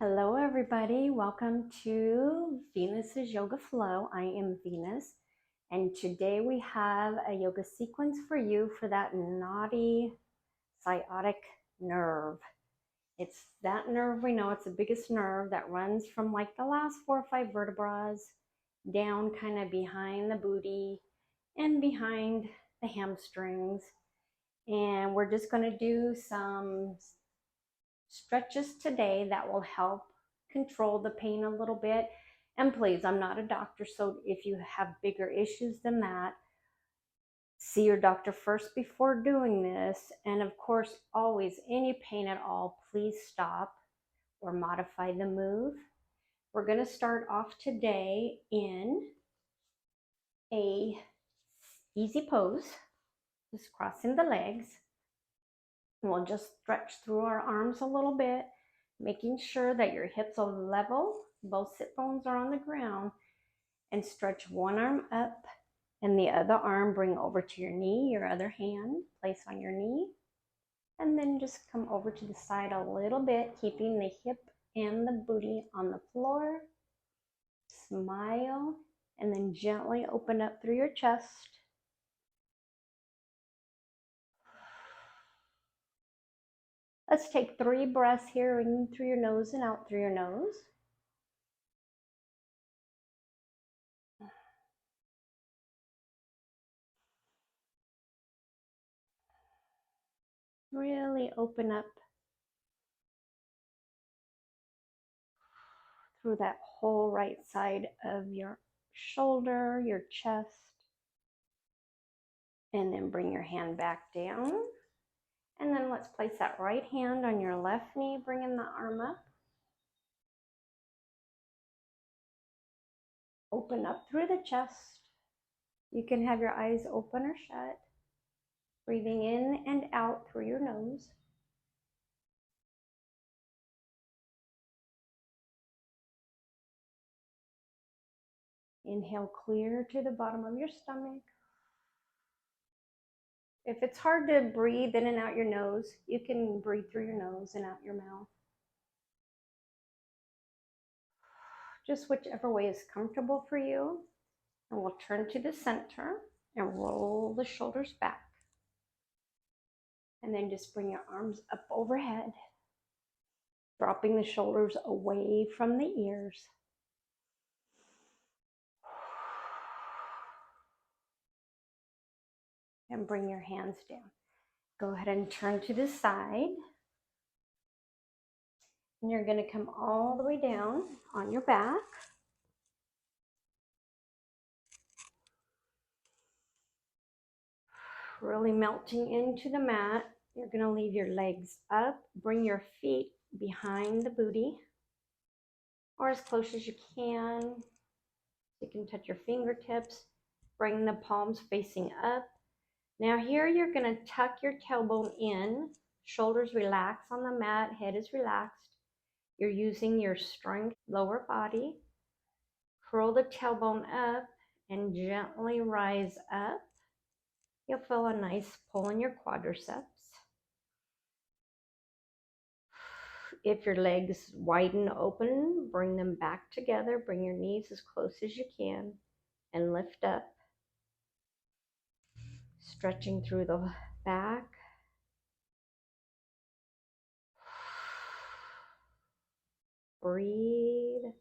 Hello everybody, welcome to Venus's Yoga Flow. I am Venus, and today we have a yoga sequence for you for that naughty sciatic nerve. It's that nerve, we know it's the biggest nerve that runs from like the last 4 or 5 vertebrae down kind of behind the booty and behind the hamstrings. And we're just going to do some stretches today that will help control the pain a little bit. And please, I'm not a doctor, so if you have bigger issues than that, see your doctor first before doing this. And of course, always, any pain at all, please stop or modify the move. We're going to start off today in a easy pose, just crossing the legs. We'll just stretch through our arms a little bit, making sure that your hips are level, both sit bones are on the ground, and stretch one arm up and the other arm bring over to your knee, your other hand place on your knee, and then just come over to the side a little bit, keeping the hip and the booty on the floor. Smile, and then gently open up through your chest. Let's take 3 breaths here, in through your nose and out through your nose. Really open up through that whole right side of your shoulder, your chest, and then bring your hand back down. And then let's place that right hand on your left knee, bringing the arm up. Open up through the chest. You can have your eyes open or shut. Breathing in and out through your nose. Inhale clear to the bottom of your stomach. If it's hard to breathe in and out your nose, you can breathe through your nose and out your mouth. Just whichever way is comfortable for you. And we'll turn to the center and roll the shoulders back. And then just bring your arms up overhead, dropping the shoulders away from the ears. And bring your hands down. Go ahead and turn to the side. And you're going to come all the way down on your back. Really melting into the mat. You're going to leave your legs up. Bring your feet behind the booty, or as close as you can. You can touch your fingertips. Bring the palms facing up. Now here you're going to tuck your tailbone in. Shoulders relax on the mat. Head is relaxed. You're using your strength lower body. Curl the tailbone up and gently rise up. You'll feel a nice pull in your quadriceps. If your legs widen open, bring them back together. Bring your knees as close as you can and lift up. Stretching through the back. Breathe.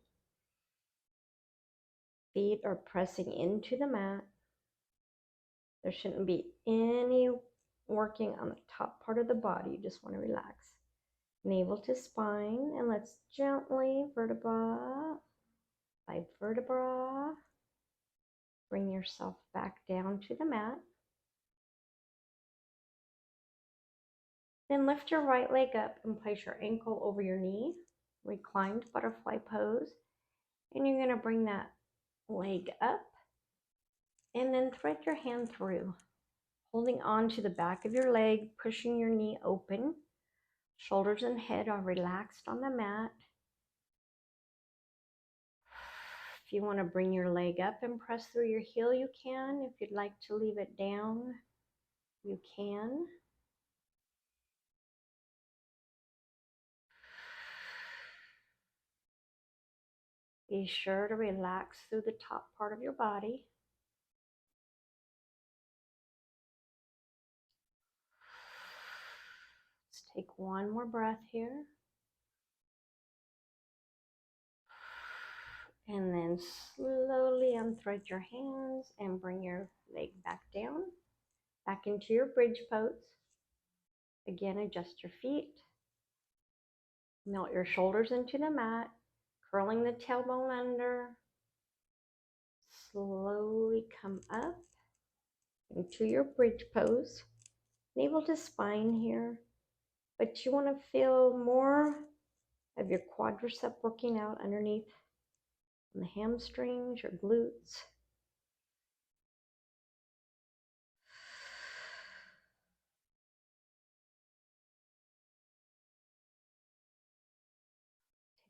Feet are pressing into the mat. There shouldn't be any working on the top part of the body. You just want to relax. Navel to spine, and let's gently, vertebra by vertebra, bring yourself back down to the mat. Then lift your right leg up and place your ankle over your knee, reclined butterfly pose, and you're going to bring that leg up and then thread your hand through, holding on to the back of your leg, pushing your knee open. Shoulders and head are relaxed on the mat. If you want to bring your leg up and press through your heel, you can. If you'd like to leave it down, you can. Be sure to relax through the top part of your body. Let's take one more breath here. And then slowly unthread your hands and bring your leg back down, back into your bridge pose. Again, adjust your feet. Melt your shoulders into the mat, curling the tailbone under. Slowly come up into your bridge pose. Navel to spine here, but you want to feel more of your quadricep working out underneath the hamstrings, your glutes.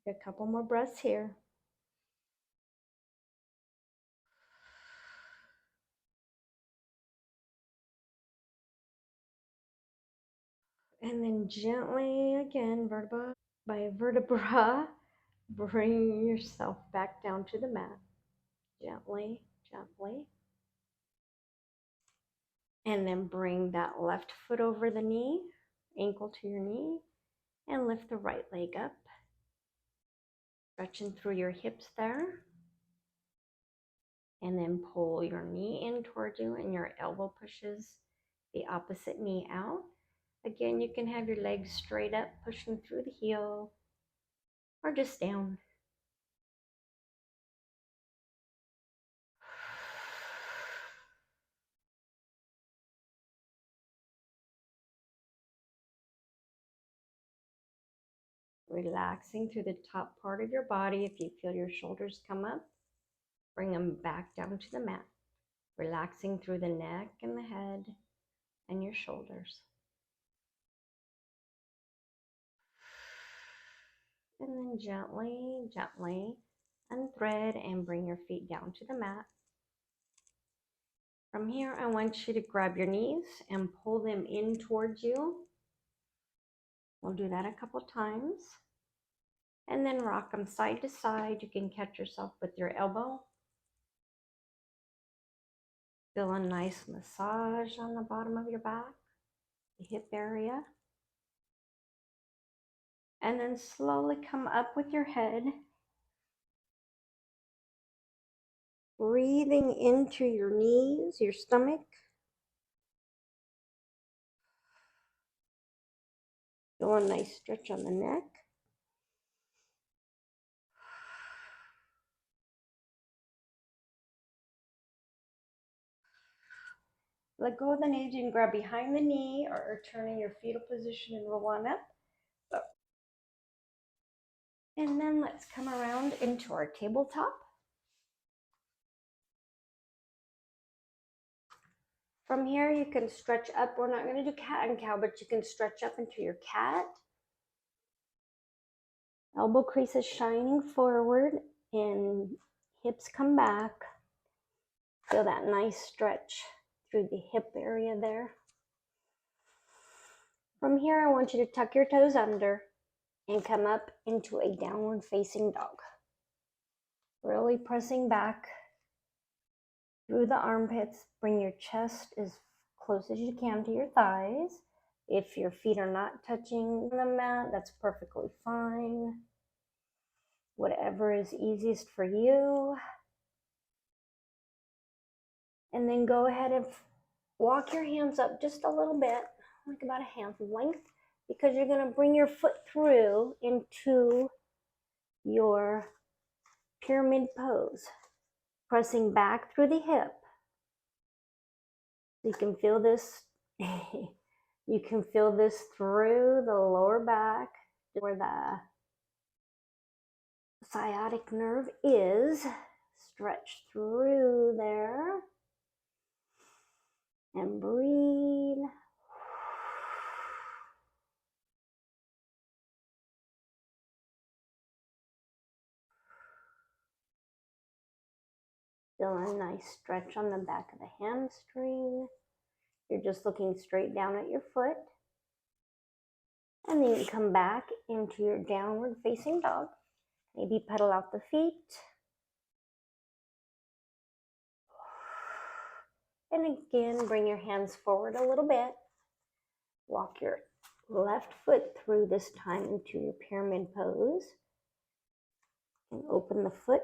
Take a couple more breaths here. And then gently, again, vertebra by vertebra, bring yourself back down to the mat. Gently, gently. And then bring that left foot over the knee, ankle to your knee, and lift the right leg up. Stretching through your hips there. And then pull your knee in towards you and your elbow pushes the opposite knee out. Again, you can have your legs straight up, pushing through the heel, or just down. Relaxing through the top part of your body. If you feel your shoulders come up, bring them back down to the mat. Relaxing through the neck and the head and your shoulders. And then gently, gently unthread and bring your feet down to the mat. From here, I want you to grab your knees and pull them in towards you. We'll do that a couple times. And then rock them side to side. You can catch yourself with your elbow. Feel a nice massage on the bottom of your back, the hip area. And then slowly come up with your head. Breathing into your knees, your stomach. Feel a nice stretch on the neck. Let go of the knees. You can grab behind the knee or turn in your fetal position and roll on up. And then let's come around into our tabletop. From here, you can stretch up. We're not going to do cat and cow, but you can stretch up into your cat. Elbow creases shining forward and hips come back. Feel that nice stretch through the hip area there. From here, I want you to tuck your toes under and come up into a downward facing dog. Really pressing back through the armpits. Bring your chest as close as you can to your thighs. If your feet are not touching the mat, that's perfectly fine. Whatever is easiest for you. And then go ahead and walk your hands up just a little bit, like about a hand's length, because you're going to bring your foot through into your pyramid pose, pressing back through the hip. You can feel this. You can feel this through the lower back, where the sciatic nerve is. Stretch through there and breathe. Feel a nice stretch on the back of the hamstring. You're just looking straight down at your foot. And then you come back into your downward facing dog. Maybe pedal out the feet. And again, bring your hands forward a little bit. Walk your left foot through this time into your pyramid pose. And open the foot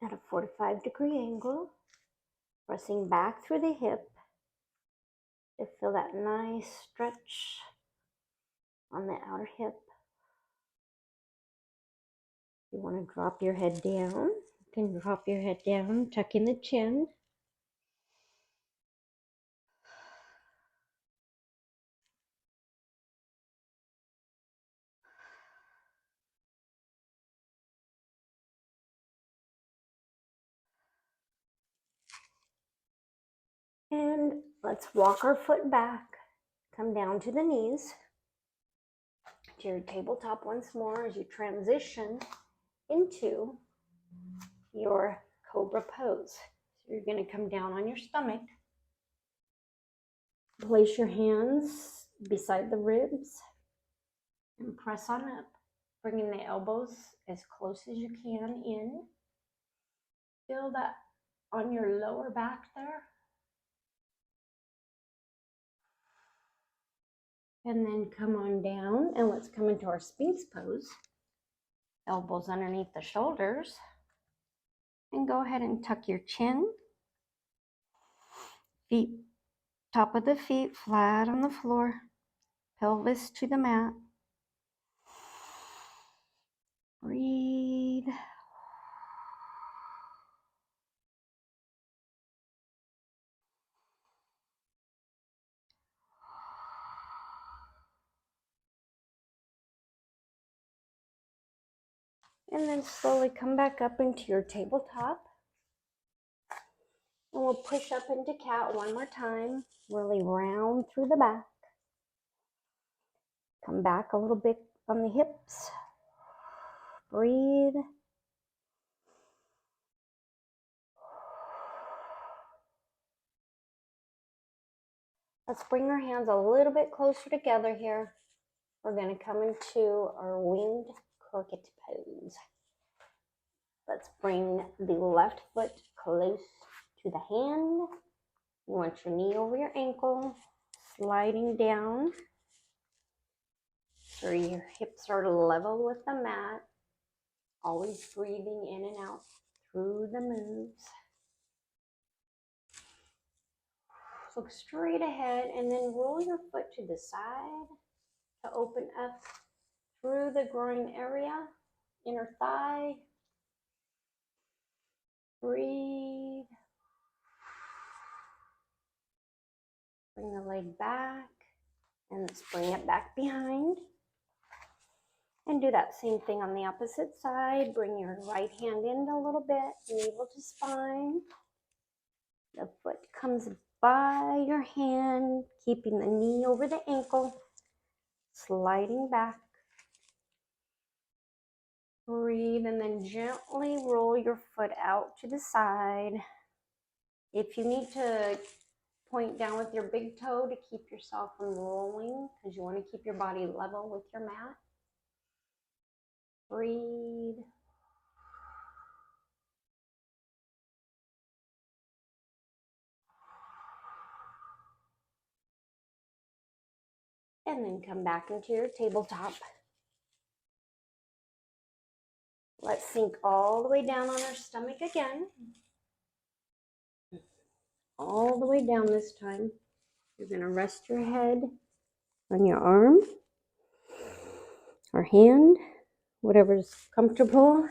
at a 45-degree angle, pressing back through the hip to feel that nice stretch on the outer hip. You want to drop your head down. You can drop your head down, tuck in the chin. And let's walk our foot back. Come down to the knees, to your tabletop once more as you transition into your Cobra pose. So you're going to come down on your stomach. Place your hands beside the ribs and press on up, bringing the elbows as close as you can in. Feel that on your lower back there. And then come on down and let's come into our sphinx pose. Elbows underneath the shoulders. And go ahead and tuck your chin. Feet, top of the feet flat on the floor. Pelvis to the mat. Breathe. And then slowly come back up into your tabletop. And we'll push up into cat one more time. Really round through the back. Come back a little bit on the hips. Breathe. Let's bring our hands a little bit closer together here. We're going to come into our winged crooked pose. Let's bring the left foot close to the hand. You want your knee over your ankle, sliding down so your hips are level with the mat. Always breathing in and out through the moves. Look straight ahead and then roll your foot to the side to open up through the groin area, inner thigh. Breathe. Bring the leg back and let's bring it back behind. And do that same thing on the opposite side. Bring your right hand in a little bit, navel to spine. The foot comes by your hand, keeping the knee over the ankle, sliding back. Breathe and then gently roll your foot out to the side. If you need to point down with your big toe to keep yourself from rolling, because you want to keep your body level with your mat. Breathe. And then come back into your tabletop. Let's sink all the way down on our stomach again. All the way down this time. You're going to rest your head on your arm or hand, whatever's comfortable.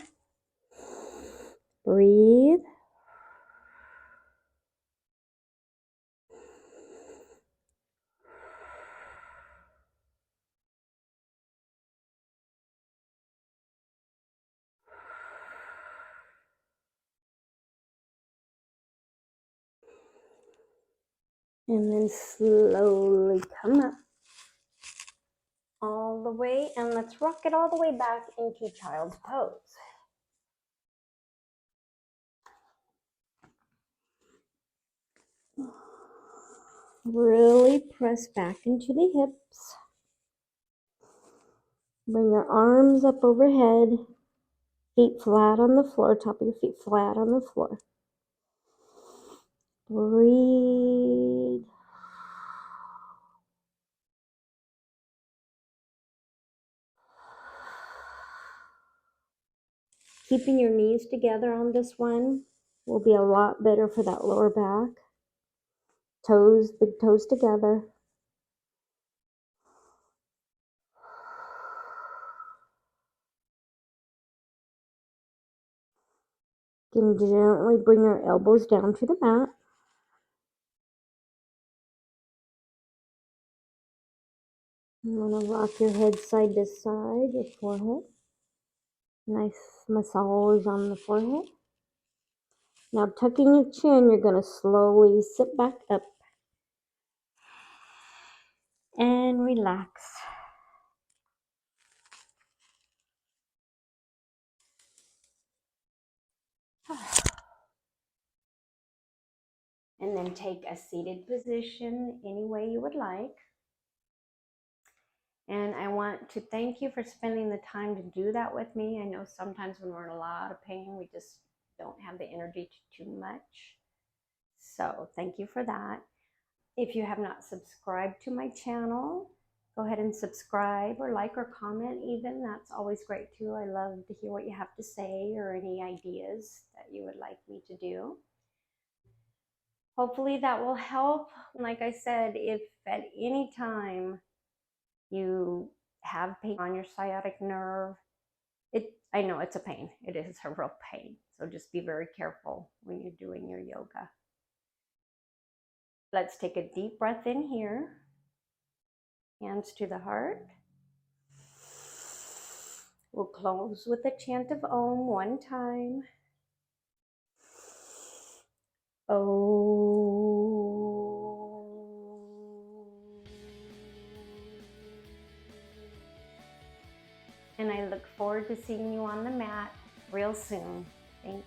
Breathe. And then slowly come up all the way, and let's rock it all the way back into child's pose. Really press back into the hips. Bring your arms up overhead. Feet flat on the floor, top of your feet flat on the floor. Breathe. Keeping your knees together on this one will be a lot better for that lower back. Toes, big toes together. You can gently bring your elbows down to the mat. You want to rock your head side to side, your forehead. Nice massage on the forehead. Now tucking your chin, you're going to slowly sit back up and relax. And then take a seated position any way you would like. And I want to thank you for spending the time to do that with me. I know sometimes when we're in a lot of pain, we just don't have the energy to do much. So thank you for that. If you have not subscribed to my channel, go ahead and subscribe or like or comment even. That's always great too. I love to hear what you have to say or any ideas that you would like me to do. Hopefully that will help. Like I said, if at any time you have pain on your sciatic nerve, I know it's a pain. It is a real pain. So just be very careful when you're doing your yoga. Let's take a deep breath in here. Hands to the heart. We'll close with a chant of Om one time. Om. And I look forward to seeing you on the mat real soon. Thanks.